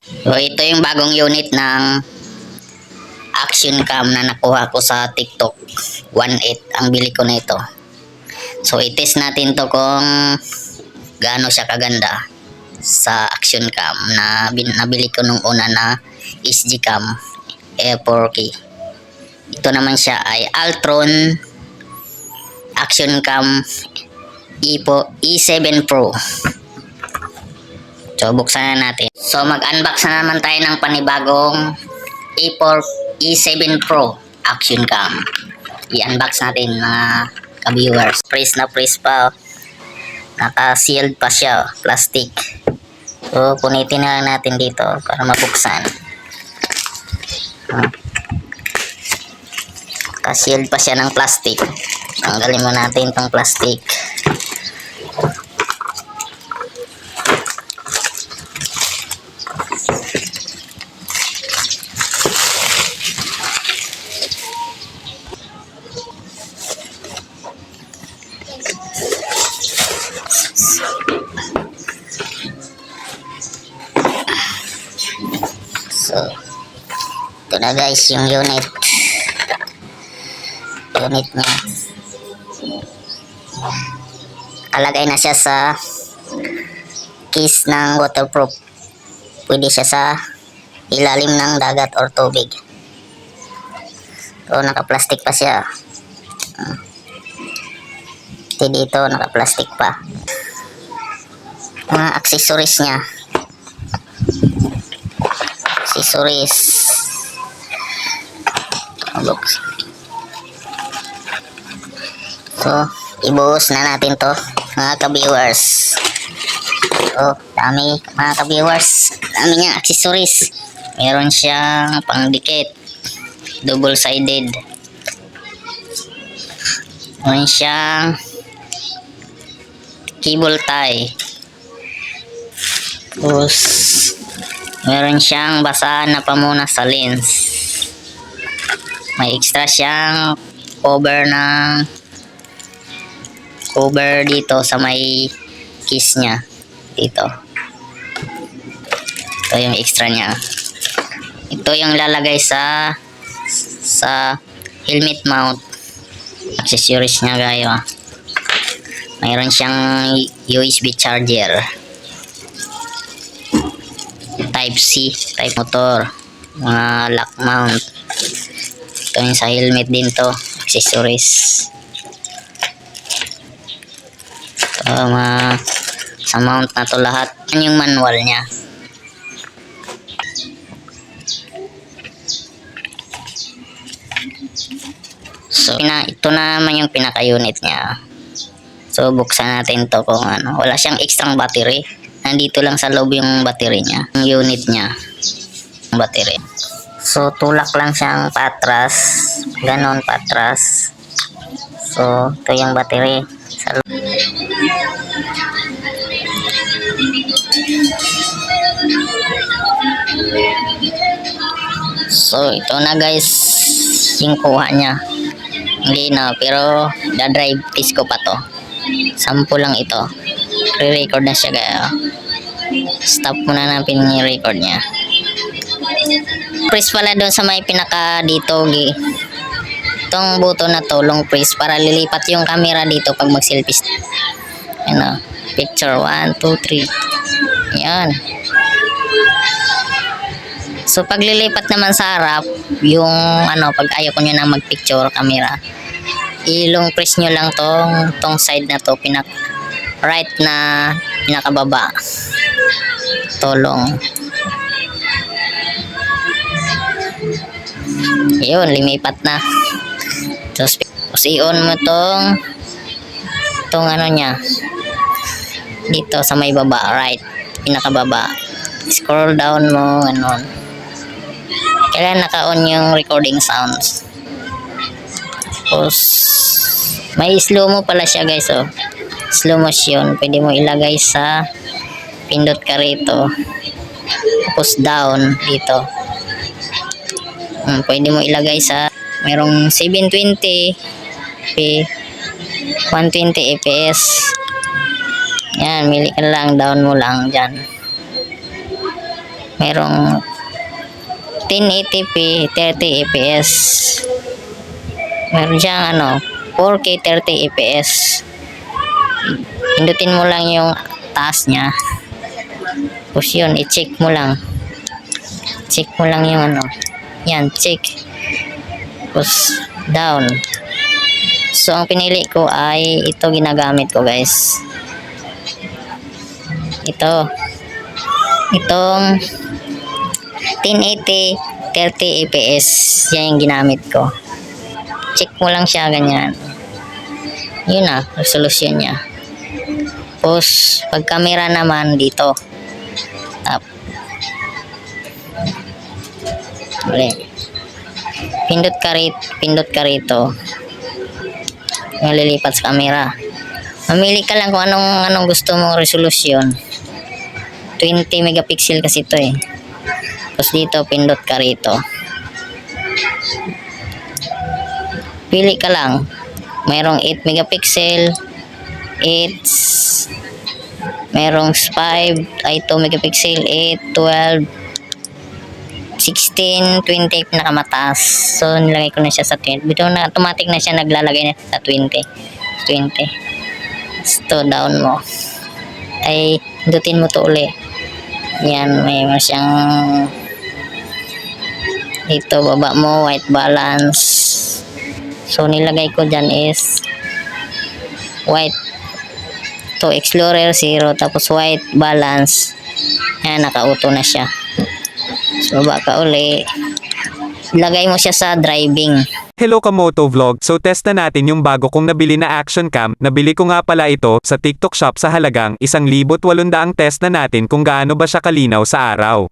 So ito yung bagong unit ng action cam na nakuha ko sa TikTok. 1.8 ang bili ko nito. So i-test natin to kung gaano siya kaganda sa action cam na nabili ko nung una na SG cam E4K. Ito naman siya ay Altron action cam E7 Pro. So buksan na natin. So mag-unbox na naman tayo ng panibagong E7 Pro action cam. I-unbox natin mga ka-viewers. Press na press pa. Naka-sealed pa siya, plastic. So punitin na lang natin dito para mabuksan. Naka-sealed pa siya ng plastic. Tanggalin mo natin itong plastic. So, ito na guys yung unit niya. Kalagay na siya sa case ng waterproof. Pwede siya sa ilalim ng dagat or tubig. So, naka-plastic pa siya. Dito naka-plastic pa. Mga accessories niya. Accessories. So, ibuhos na natin to mga ka-viewers. So, dami mga ka-viewers. Dami niya accessories. Meron siyang pangdikit. Double-sided. Meron siyang cable tie. Tapos, meron siyang basahan na pamuna sa lens. May extra siyang cover dito sa may case niya. Dito. Ito yung extra niya. Ito yung lalagay sa helmet mount. Accessories niya gayo. Mayroon siyang USB charger. Type C, type motor, mga lock mount. Ito yung sa helmet din to, accessories. So, sa mount na to lahat. Yan yung manual niya. So, ito naman yung pinaka-unit niya. So, buksan natin to kung ano. Wala siyang extra battery. Nandito lang sa loob yung battery niya. Yung unit niya. Yung battery. So, tulak lang siyang patras. Ganon, patras. So, ito yung battery. Sa loob. So, ito na guys. Yung kuha niya. Hindi na, pero da-drive test ko pa to. Sample lang ito. Re-record na siya kaya stop muna natin yung record niya. Press pala doon sa may pinaka dito itong button na to, long press para lilipat yung camera dito pag mag-selfie. Ano, picture 1, 2, 3. Yan. So pag lilipat naman sa harap, yung ano, pag ayaw ko nyo na mag-picture camera, ilong press nyo lang tong side na to, right na pinakababa. Tolong. Yun, limipat na. Tapos i-on mo tong ano niya. Dito sa may baba, right. Pinakababa. Scroll down mo, ganon. Kailangan naka-on yung recording sounds. Tapos, may slow mo pala siya guys, oh. Slow motion. Pwede mo ilagay sa pindot ka rito. Tapos down dito. Pwede mo ilagay sa merong 720 120 fps. Yan, mili ka lang, down mo lang dyan. Merong 1080p 30 fps. Meron siyang 4K 30 fps. Pindutin mo lang yung taas niya. Tapos yun, i-check mo lang. Check mo lang yung yan, check. Tapos down. So ang pinili ko ay ito, ginagamit ko guys. Itong 1080 30 fps, yan yung ginamit ko. Check mo lang siya ganyan. Yun na, resolution niya. Tapos pag camera naman dito, tap. Pindot ka rito. Malilipat sa camera. Mamili ka lang kung anong gusto mong resolution. 20 megapixel kasi ito eh. Tapos dito, pindot ka rito. Pili ka lang. Mayroong 8 megapixel, 8, mayroong 5, 2 megapixel, 8, 12, 16, 20 pinakamataas. So nilagay ko na siya sa 20. Bito na automatic na siya naglalagay na sa 20. So down mo. Ay hindutin mo to uli. Yan, may siyang dito baba mo white balance. So nilagay ko dyan is white to Explorer 0 tapos white balance. Yan, naka-auto na siya. So baba ka uli. Lagay mo siya sa driving. Hello Kamoto Vlog, so test na natin yung bago kong nabili na action cam. Nabili ko nga pala ito sa TikTok shop sa halagang 1,800. Test na natin kung gaano ba siya kalinaw sa araw.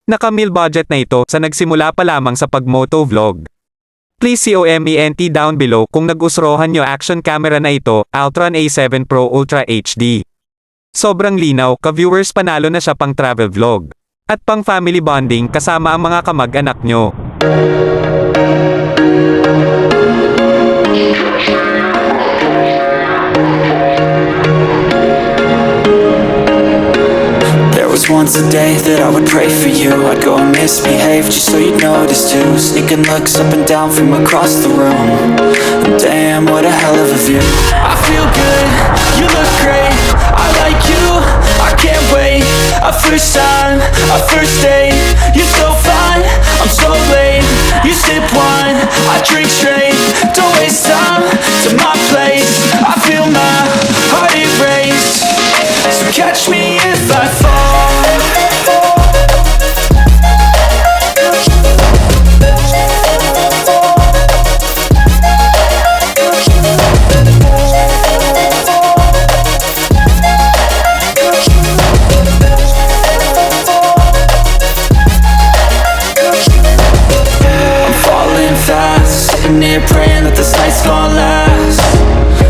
Naka-meal budget na ito sa nagsimula pa lamang sa pag-moto vlog. Please comment down below kung nag-usrohan nyo action camera na ito, Altron A7 Pro Ultra HD. Sobrang linaw, ka-viewers panalo na siya pang travel vlog. At pang family bonding kasama ang mga kamag-anak nyo. Once a day that I would pray for you. I'd go and misbehave just so you'd notice too. Sneaking looks up and down from across the room. And damn, what a hell of a view. I feel good, you look great. I like you, I can't wait. A first time, a first date. You're so fine, I'm so late. You sip wine, I drink straight. Don't waste time to my place. I feel my heart erase. So catch me if I fall. Here praying that this night's gonna last.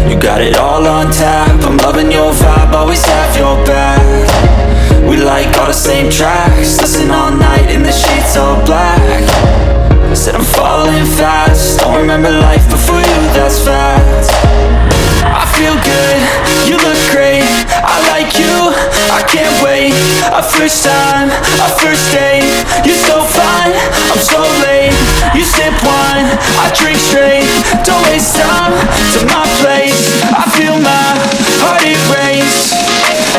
You got it all on tap, I'm loving your vibe, always have your back. We like all the same tracks, listen all night in the sheets all black. Said I'm falling fast, don't remember life before you, that's fact. I feel good, you look great, I like you, I can't wait. A first time, a first date. You're so fine, I'm so late. You sip wine, I drink straight. Don't waste time to my place. I feel my heart erase.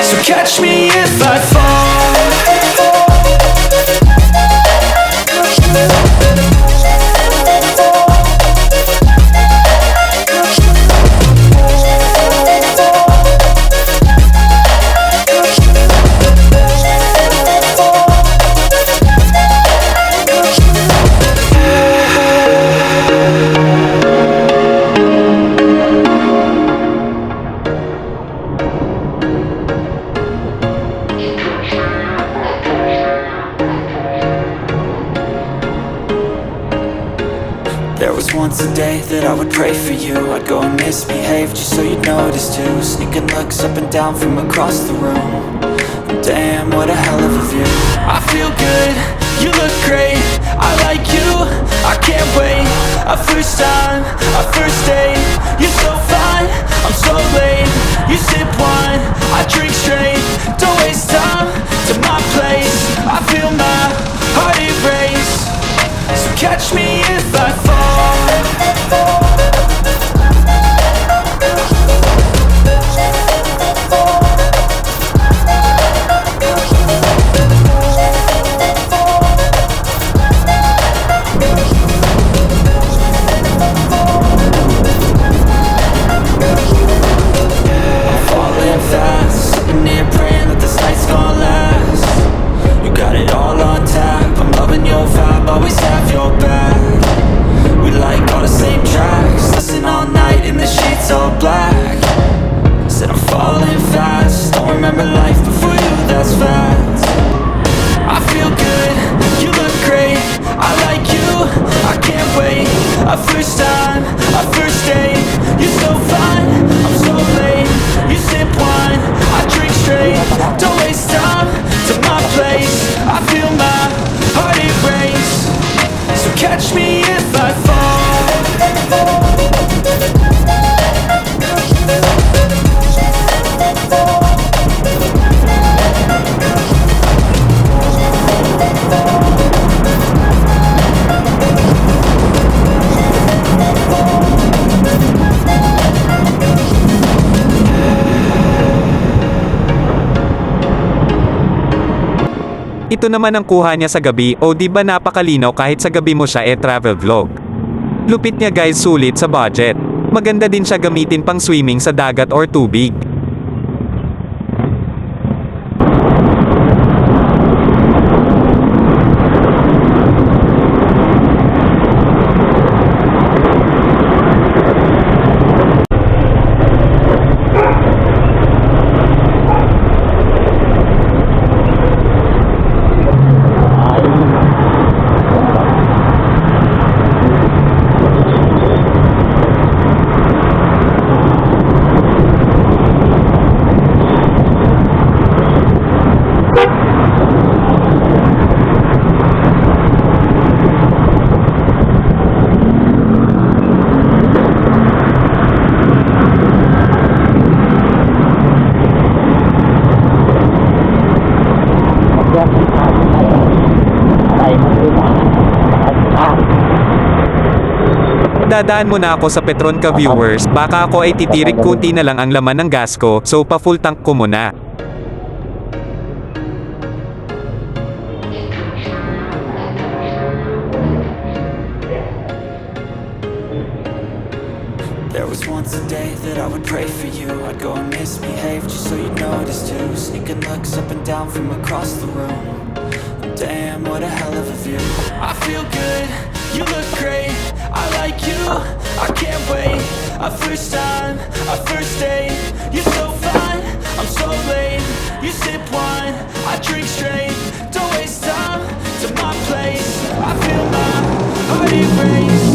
So catch me if I fall. There was once a day that I would pray for you. I'd go and misbehave just so you'd notice too. Sneaking looks up and down from across the room. Damn, what a hell of a view. I feel good, you look great. I like you, I can't wait. a first time, a first date. You're so fine, I'm so late. You sip wine, I drink straight. Don't waste time to my place. I feel my heart erase. So catch me if I fall. Falling fast, sitting here praying that this night's gonna last. You got it all on tap, I'm loving your vibe, always have your back. We like all the same tracks, listen all night in the sheets all black. Said I'm falling fast, don't remember life before you, that's facts. I feel good, you look great, I like you, I can't wait. A first time, a first date. You're so fine, I'm so late. You sip wine, I drink straight. Don't waste time to my place. I feel my heart erase. So catch me if I fall. Ito naman ang kuha niya sa gabi, o di ba napakalinaw kahit sa gabi mo siya travel vlog. Lupit niya guys, sulit sa budget. Maganda din siya gamitin pang swimming sa dagat or tubig. Dadaan muna ako sa Petronca viewers, baka ako ay titirik kunti na lang ang laman ng gas ko, so pa full tank ko muna. There was once a day that I would pray for you. I'd go and misbehave just so you'd notice too. Sneaking looks up and down from across the room. Damn, what a hell of a view. I feel good, you look great, I like you, I can't wait. A first time, a first date. You're so fine, I'm so late. You sip wine, I drink straight. Don't waste time to my place. I feel my heart erase.